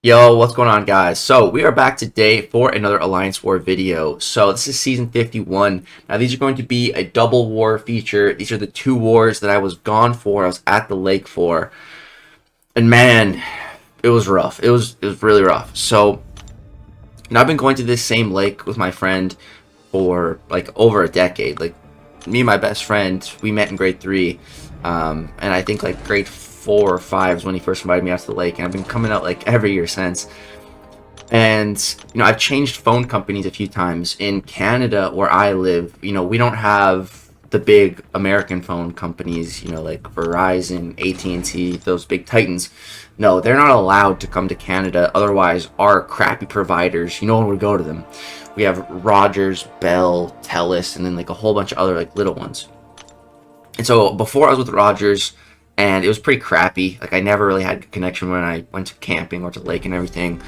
Yo, what's going on, guys? So we are back today for another Alliance War video. So this is season 51. Now these are going to be a double war feature. These are the two wars that I was gone for. I was at the lake for, and man, it was rough. It was really rough. So now I've been going to this same lake with my friend for like over a decade. Like me and my best friend, we met in grade 3, and I think like grade 4 or 5 is when he first invited me out to the lake, and I've been coming out like every year since. And I've changed phone companies a few times. In Canada where I live, we don't have the big American phone companies, like Verizon, AT&T, those big titans. No, they're not allowed to come to Canada. Otherwise, our crappy providers, no one would go to them. We have Rogers, Bell, Telus, and then like a whole bunch of other like little ones. And so before I was with Rogers, and it was pretty crappy. Like I never really had a connection when I went to camping or to the lake and everything.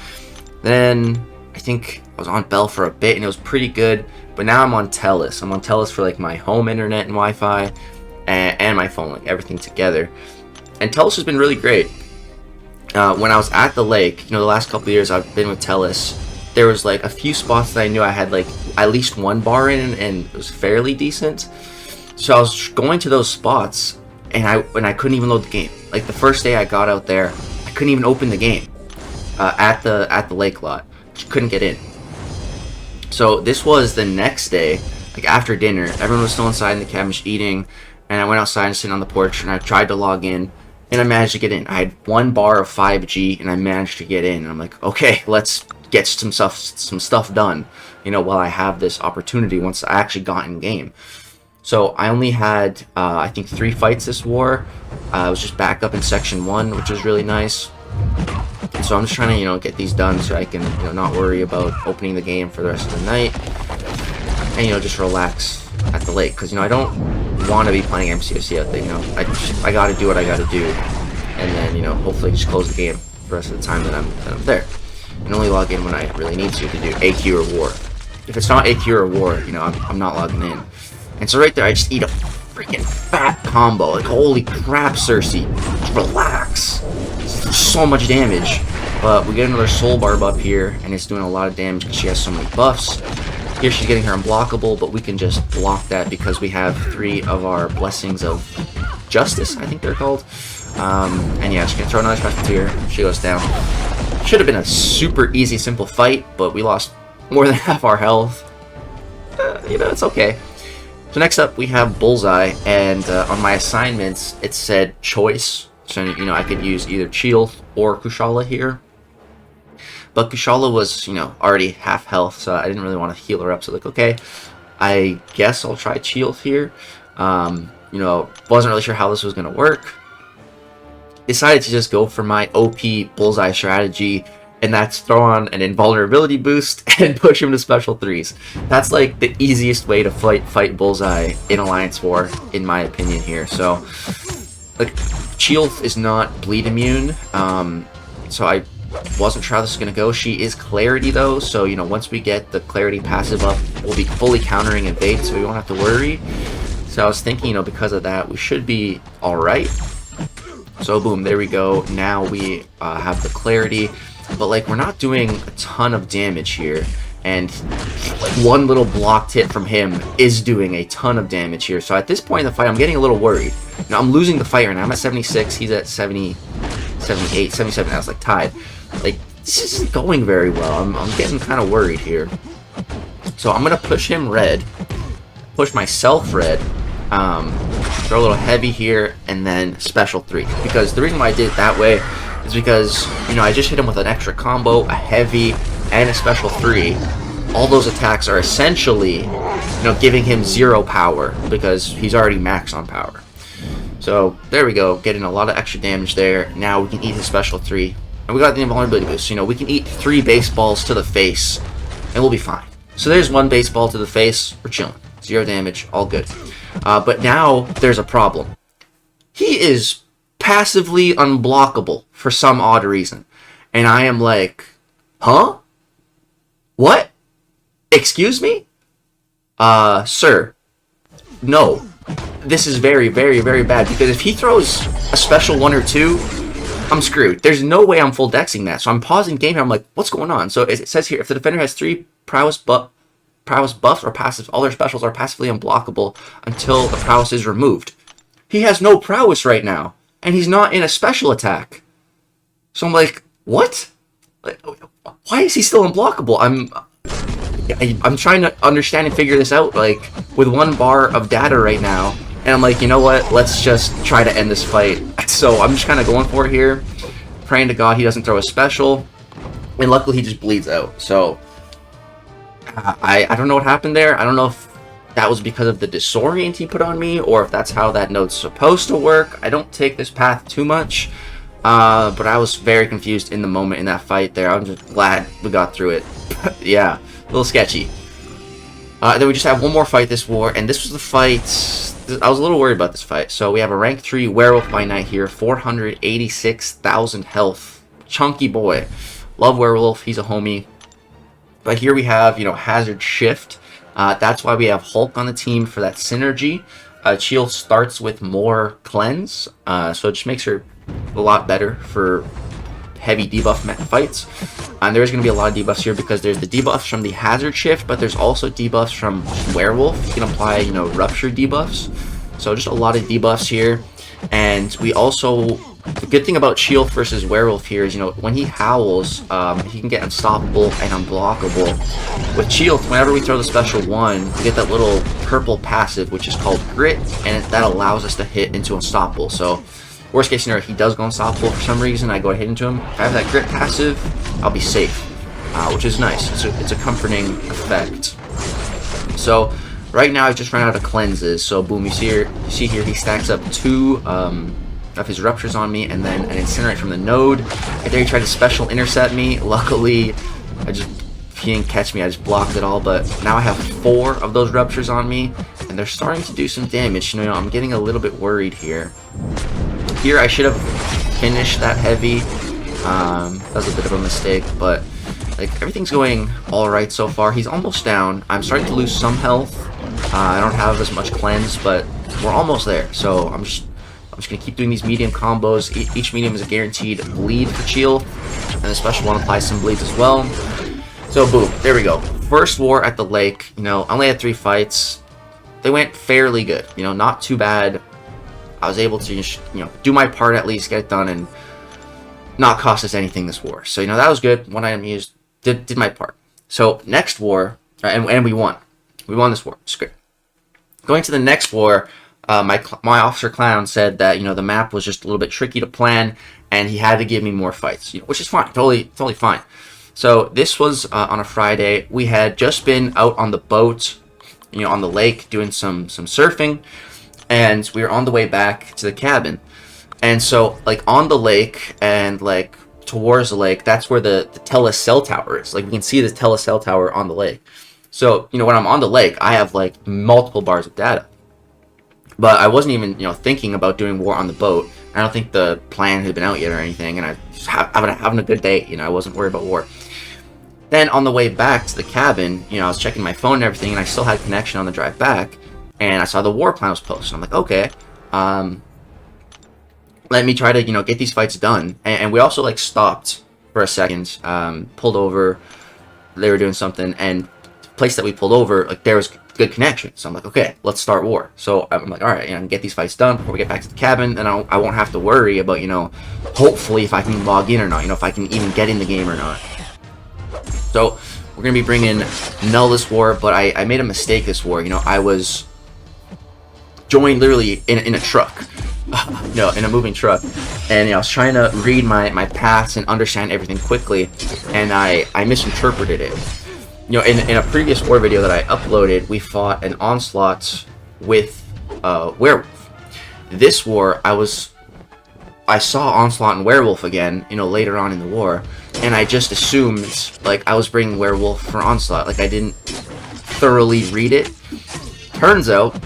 Then I think I was on Bell for a bit and it was pretty good. But now I'm on Telus. I'm on Telus for like my home internet and Wi-Fi and my phone, like everything together. And Telus has been really great. When I was at the lake, the last couple of years I've been with Telus, there was like a few spots that I knew I had like at least one bar in, and it was fairly decent. So I was going to those spots, and I couldn't even load the game. Like the first day I got out there, I couldn't even open the game at the lake lot. Just couldn't get in. So this was the next day, like after dinner. Everyone was still inside in the cabin just eating, and I went outside and sitting on the porch, and I tried to log in, and I managed to get in. I had one bar of 5G, and I managed to get in. And I'm like, okay, let's get some stuff done. While I have this opportunity once I actually got in game. So I only had, I think, 3 fights this war. I was just back up in section 1, which was really nice. And so I'm just trying to, get these done so I can, not worry about opening the game for the rest of the night. And, just relax at the lake. Because, I don't want to be playing MCOC out there, I got to do what I got to do. And then, hopefully just close the game for the rest of the time that I'm there. And only log in when I really need to do AQ or war. If it's not AQ or war, I'm not logging in. And so right there, I just eat a freaking fat combo. Like, holy crap, Cersei. Just relax. So much damage. But we get another soul barb up here, and it's doing a lot of damage because she has so many buffs. Here she's getting her unblockable, but we can just block that because we have 3 of our blessings of justice, I think they're called. And yeah, she can throw another special tier. She goes down. Should have been a super easy, simple fight, but we lost more than half our health. It's okay. So next up we have Bullseye, and on my assignments it said choice. So I could use either Chilth or Kushala here. But Kushala was already half health, so I didn't really want to heal her up. So like, okay, I guess I'll try Chilth here. Wasn't really sure how this was gonna work. Decided to just go for my OP Bullseye strategy, and that's throw on an invulnerability boost and push him to special 3s. That's like the easiest way to fight Bullseye in Alliance War, in my opinion here. So, like, Chilth is not bleed immune, so I wasn't sure how this is going to go. She is Clarity though, so once we get the Clarity passive up, we'll be fully countering invade, so we won't have to worry. So I was thinking, because of that, we should be alright. So boom, there we go. Now we have the Clarity. But like, we're not doing a ton of damage here, and like one little blocked hit from him is doing a ton of damage here. So at this point in the fight, I'm getting a little worried. Now I'm losing the fight right now. I'm at 76, he's at 70, 78, 77. I was like tied. Like, this isn't going very well. I'm getting kind of worried here. So I'm gonna push him red, push myself red, throw a little heavy here, and then special 3. Because the reason why I did it that way is because, I just hit him with an extra combo, a heavy, and a special 3. All those attacks are essentially, giving him 0 power because he's already maxed on power. So there we go, getting a lot of extra damage there. Now we can eat his special 3. And we got the invulnerability boost. We can eat 3 baseballs to the face, and we'll be fine. So there's 1 baseball to the face. We're chilling. 0 damage, all good. But now there's a problem. He is passively unblockable for some odd reason. And I am like, huh? What? Excuse me? Sir. No. This is very, very, very bad, because if he throws a special 1 or 2, I'm screwed. There's no way I'm full dexing that. So I'm pausing game here. I'm like, what's going on? So it says here, if the defender has 3 prowess buffs or passives, all their specials are passively unblockable until the prowess is removed. He has no prowess right now, and he's not in a special attack. So I'm like, what? Like, why is he still unblockable? I'm trying to understand and figure this out, like, with 1 bar of data right now. And I'm like, you know what? Let's just try to end this fight. So I'm just kind of going for it here, praying to God he doesn't throw a special. And luckily he just bleeds out. So I don't know what happened there. I don't know if that was because of the disorient he put on me, or if that's how that note's supposed to work. I don't take this path too much. But I was very confused in the moment in that fight there. I'm just glad we got through it. Yeah, a little sketchy. Then we just have one more fight this war, and this was the fight. I was a little worried about this fight. So we have a rank 3 werewolf by night here, 486,000 health. Chunky boy. Love werewolf, he's a homie. But here we have, you know, hazard shift. That's why we have Hulk on the team for that synergy. Cheel starts with more cleanse, so it just makes her a lot better for heavy debuff fights. And there's going to be a lot of debuffs here because there's the debuffs from the hazard shift, but there's also debuffs from werewolf. You can apply, you know, rupture debuffs. So just a lot of debuffs here. And we also, the good thing about Cheel versus werewolf here is, you know, when he howls, he can get unstoppable and unblockable. With Cheel, whenever we throw the special 1, we get that little purple passive, which is called Grit, and that allows us to hit into unstoppable. So worst case scenario, if he does go unstoppable for some reason, I go ahead into him. If I have that Grit passive, I'll be safe, which is nice. It's a comforting effect. So right now, I just ran out of cleanses. So boom, you see here, he stacks up 2 of his ruptures on me, and then an incinerate from the node. Right there, he tried to special intercept me. Luckily, he didn't catch me. I just blocked it all. But now I have 4 of those ruptures on me, and they're starting to do some damage. You know, I'm getting a little bit worried here. Here, I should have finished that heavy. That was a bit of a mistake, but like everything's going all right so far. He's almost down. I'm starting to lose some health. I don't have as much cleanse, but we're almost there. So I'm just gonna keep doing these medium combos. Each medium is a guaranteed bleed for Cheel, and the special one applies some bleeds as well. So boom, there we go. First war at the lake. You know, I only had 3 fights. They went fairly good. You know, not too bad. I was able to, you know, do my part at least, get it done, and not cost us anything this war. So, you know, that was good. 1 item used, did my part. So, next war, and we won. We won this war. It's great. Going to the next war, my officer clown said that, you know, the map was just a little bit tricky to plan, and he had to give me more fights, you know, which is fine. Totally fine. So, this was on a Friday. We had just been out on the boat, you know, on the lake, doing some surfing. And we were on the way back to the cabin. And so, like, on the lake and, like, towards the lake, that's where the telecell tower is. Like, we can see the telecell tower on the lake. So, you know, when I'm on the lake, I have, like, multiple bars of data. But I wasn't even, you know, thinking about doing war on the boat. I don't think the plan had been out yet or anything. And I was having a good day. You know, I wasn't worried about war. Then, on the way back to the cabin, you know, I was checking my phone and everything, and I still had connection on the drive back. And I saw the war plan was posted. I'm like, okay, let me try to, you know, get these fights done. And we also, like, stopped for a second, pulled over. They were doing something, and the place that we pulled over, like, there was good connection. So I'm like, okay, let's start war. So I'm like, all right, you know, get these fights done before we get back to the cabin, and I won't have to worry about, you know, hopefully if I can log in or not, you know, if I can even get in the game or not. So we're going to be bringing Null this war, but I made a mistake this war. You know, I was joined literally in a truck, no, in a moving truck, and, you know, I was trying to read my paths and understand everything quickly, and I misinterpreted it. You know, in a previous war video that I uploaded, we fought an onslaught with werewolf. This war, I saw onslaught and werewolf again, you know, later on in the war, and I just assumed, like, I was bringing werewolf for onslaught. Like, I didn't thoroughly read it. Turns out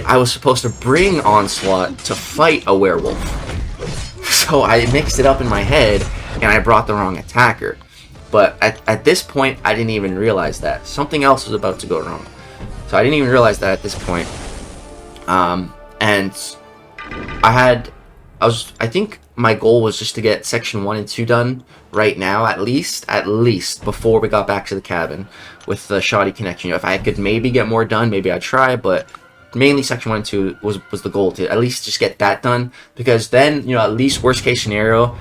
I was supposed to bring onslaught to fight a werewolf. So I mixed it up in my head, and I brought the wrong attacker. But at this point, I didn't even realize that. Something else was about to go wrong. So I didn't even realize that at this point. And I had I think my goal was just to get section 1 and 2 done right now, at least before we got back to the cabin with the shoddy connection. You know, if I could maybe get more done, maybe I'd try, but mainly section 1 and 2 was the goal, to at least just get that done, because then, you know, at least worst case scenario,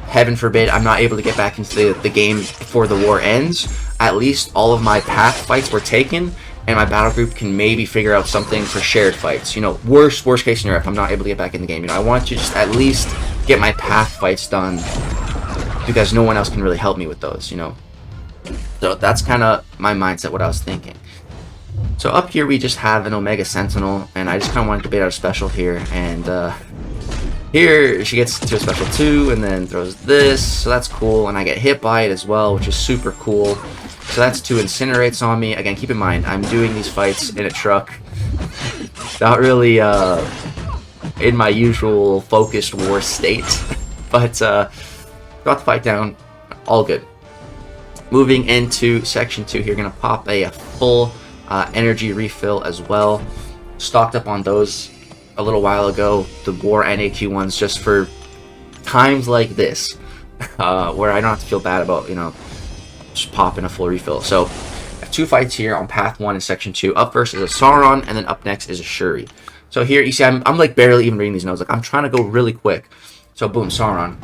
heaven forbid, I'm not able to get back into the game before the war ends. At least all of my path fights were taken, and my battle group can maybe figure out something for shared fights. You know, worst case scenario, if I'm not able to get back in the game. You know, I want to just at least get my path fights done, because no one else can really help me with those, you know. So that's kind of my mindset, what I was thinking. So up here we just have an Omega Sentinel, and I just kind of wanted to bait out a special here, and here she gets to a special 2 and then throws this, so that's cool, and I get hit by it as well, which is super cool. So that's 2 incinerates on me. Again, keep in mind, I'm doing these fights in a truck, not really in my usual focused war state, but got the fight down, all good. Moving into section 2 here, gonna pop a full energy refill as well. Stocked up on those a little while ago, the war NAQ ones, just for times like this, where I don't have to feel bad about, you know, just popping a full refill. So I have 2 fights here on path 1 and section 2. Up first is a Sauron, and then up next is a Shuri. So here you see I'm like barely even reading these notes, like I'm trying to go really quick. So boom, Sauron.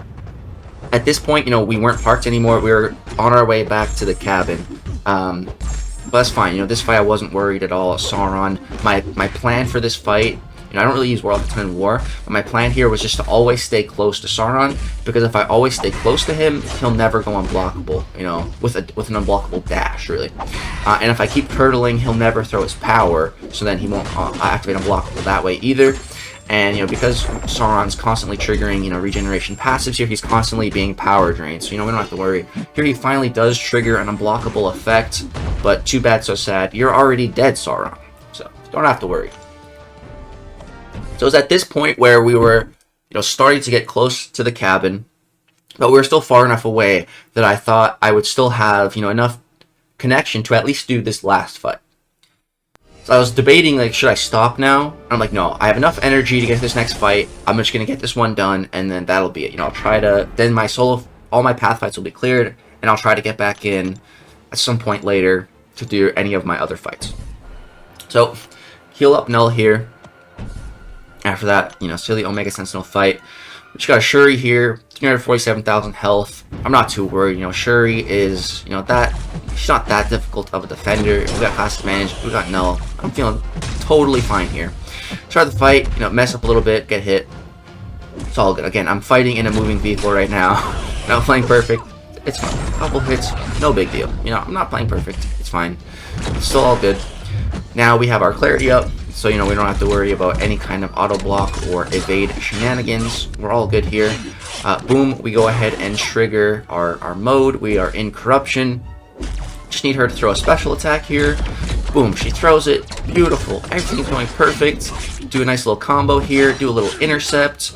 At this point, you know, we weren't parked anymore, we were on our way back to the cabin. But that's fine, you know, this fight I wasn't worried at all. Sauron, my plan for this fight, you know, I don't really use War Ultimate in War, but my plan here was just to always stay close to Sauron, because if I always stay close to him, he'll never go unblockable, you know, with an unblockable dash, really. And if I keep turtling, he'll never throw his power, so then he won't activate unblockable that way either. And, you know, because Sauron's constantly triggering, you know, regeneration passives here, he's constantly being power drained, so, you know, we don't have to worry. Here he finally does trigger an unblockable effect, but too bad, so sad. You're already dead, Sauron, so you don't have to worry. So it was at this point where we were, you know, starting to get close to the cabin, but we were still far enough away that I thought I would still have, you know, enough connection to at least do this last fight. So I was debating, like, should I stop now? I'm like, no, I have enough energy to get this next fight. I'm just going to get this one done, and then that'll be it. You know, I'll try to, then my solo, all my path fights will be cleared, and I'll try to get back in at some point later to do any of my other fights. So, heal up Null here. After that, you know, silly Omega Sentinel fight. We just got a Shuri here, 347,000 health. I'm not too worried, you know, Shuri is, you know, she's not that difficult of a defender. We got class advantage, we got Null. I'm feeling totally fine here. Start the fight, you know, mess up a little bit, get hit. It's all good. Again, I'm fighting in a moving vehicle right now. Not playing perfect. It's fine. A couple hits, no big deal. You know, I'm not playing perfect. It's fine. It's still all good. Now we have our clarity up, so, you know, we don't have to worry about any kind of auto block or evade shenanigans. We're all good here. Boom, we go ahead and trigger our mode. We are in corruption. Just need her to throw a special attack here. Boom, she throws it. Beautiful. Everything's going perfect. Do a nice little combo here. Do a little intercept.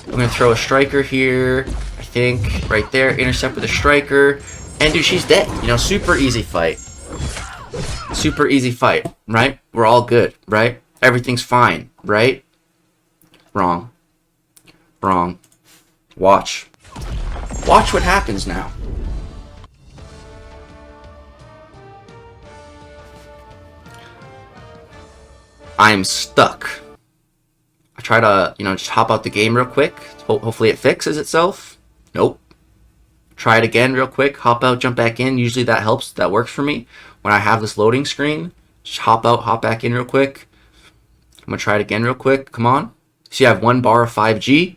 I'm going to throw a striker here. I think right there. Intercept with a striker. And dude, she's dead. You know, super easy fight. Super easy fight, right? We're all good, right? Everything's fine, right? Wrong. Wrong. Watch. Watch what happens now. I'm stuck. I try to, you know, just hop out the game real quick. Hopefully it fixes itself. Nope. Try it again real quick. Hop out, jump back in. Usually that helps. That works for me. When I have this loading screen, just hop out, hop back in real quick. I'm going to try it again real quick. Come on. See, I have 1 bar of 5G.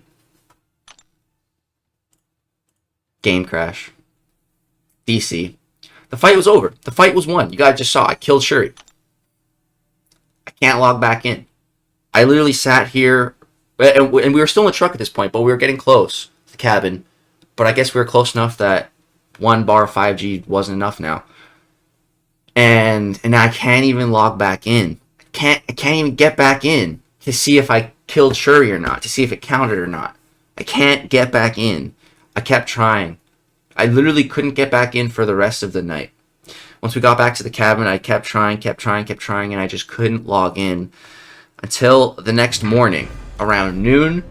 Game crash. DC. The fight was over. The fight was won. You guys just saw. I killed Shuri. I can't log back in. I literally sat here, and we were still in the truck at this point, but we were getting close to the cabin. But I guess we were close enough that 1 bar of 5G wasn't enough now. And I can't even log back in. I can't even get back in to see if I killed Shuri or not, to see if it counted or not. I can't get back in. I kept trying. I literally couldn't get back in for the rest of the night. Once we got back to the cabin, I kept trying, and I just couldn't log in until the next morning, around noon.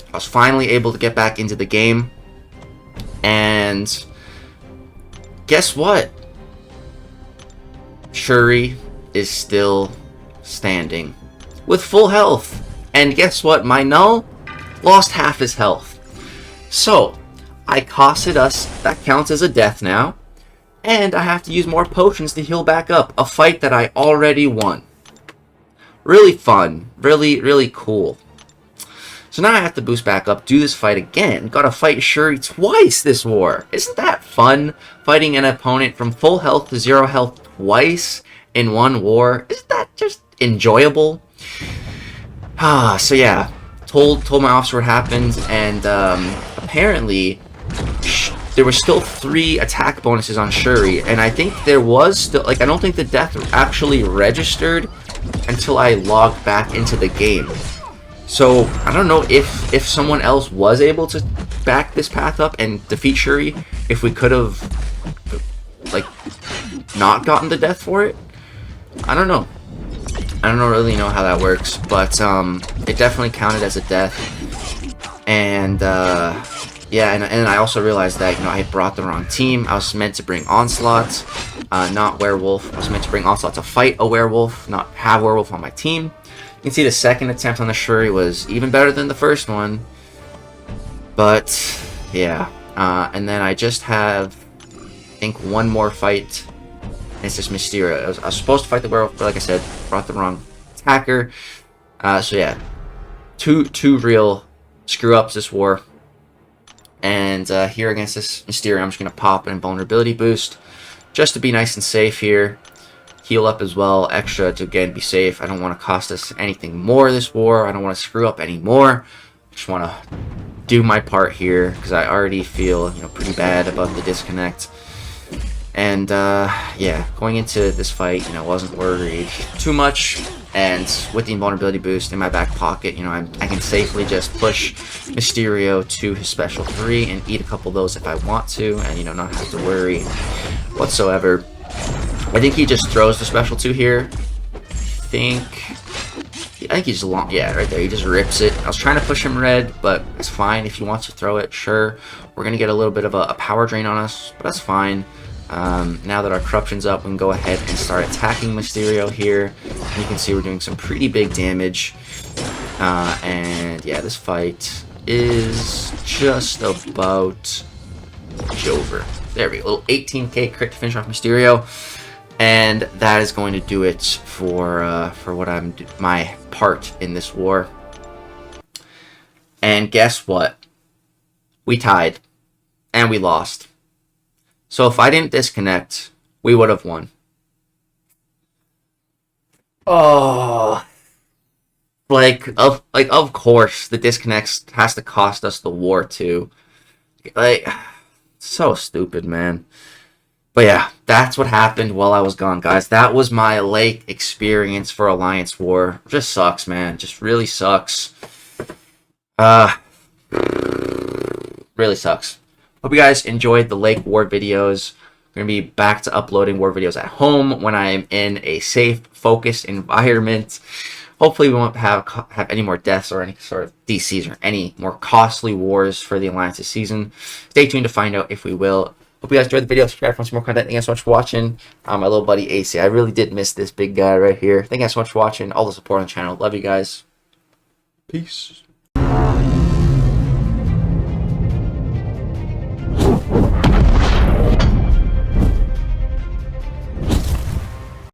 I was finally able to get back into the game. And guess what? Shuri is still standing with full health. And guess what? My null lost half his health. So, I costed us. That counts as a death now. And I have to use more potions to heal back up. A fight that I already won. Really fun. Really, really cool. So now I have to boost back up, do this fight again. Gotta fight Shuri twice this war. Isn't that fun? Fighting an opponent from full health to 0 health twice in one war. Isn't that just enjoyable? So yeah. Told my officer what happened, and apparently there were still 3 attack bonuses on Shuri, and I think there was still, like, I don't think the death actually registered until I logged back into the game. So I don't know if someone else was able to back this path up and defeat Shuri, if we could have, like, not gotten the death for it. I don't know. I don't really know how that works, but it definitely counted as a death. And yeah, and I also realized that, you know, I had brought the wrong team. I was meant to bring Onslaught, not Werewolf. I was meant to bring Onslaught to fight a Werewolf, not have Werewolf on my team. You can see the second attempt on the Shuri was even better than the first one. But yeah, and then I just have, I think, one more fight. It's just Mysterio. I was supposed to fight the Werewolf, but like I said, brought the wrong attacker. So yeah, two real screw-ups this war. And here against this Mysterio, I'm just going to pop an invulnerability boost just to be nice and safe here. Heal up as well, extra to, again, be safe. I don't want to cost us anything more this war. I don't want to screw up anymore. Just want to do my part here, because I already feel, you know, pretty bad about the disconnect. And yeah, going into this fight, you know, wasn't worried too much. And with the invulnerability boost in my back pocket, you know, I can safely just push Mysterio to his special 3 and eat a couple of those if I want to, and, you know, not have to worry whatsoever. I think he just throws the special 2 here. I think he's long. Yeah, right there. He just rips it. I was trying to push him red, but it's fine. If he wants to throw it, sure. We're going to get a little bit of a power drain on us, but that's fine. Now that our corruption's up, we can go ahead and start attacking Mysterio here. You can see we're doing some pretty big damage. And yeah, this fight is just about over. There we go. A little 18k crit to finish off Mysterio. And that is going to do it for what my part in this war. And guess what? We tied. And we lost. So if I didn't disconnect, we would have won. Oh, of course the disconnect has to cost us the war too. Like, so stupid, man. But yeah, that's what happened while I was gone, guys. That was my late experience for Alliance War. Just sucks, man. Just really sucks. Really sucks. Hope you guys enjoyed the Lake War videos. I'm going to be back to uploading war videos at home when I am in a safe, focused environment. Hopefully we won't have any more deaths or any sort of DCs or any more costly wars for the Alliance this season. Stay tuned to find out if we will. Hope you guys enjoyed the video. Subscribe for some more content. Thank you guys so much for watching. My little buddy AC. I really did miss this big guy right here. Thank you guys so much for watching. All the support on the channel. Love you guys. Peace.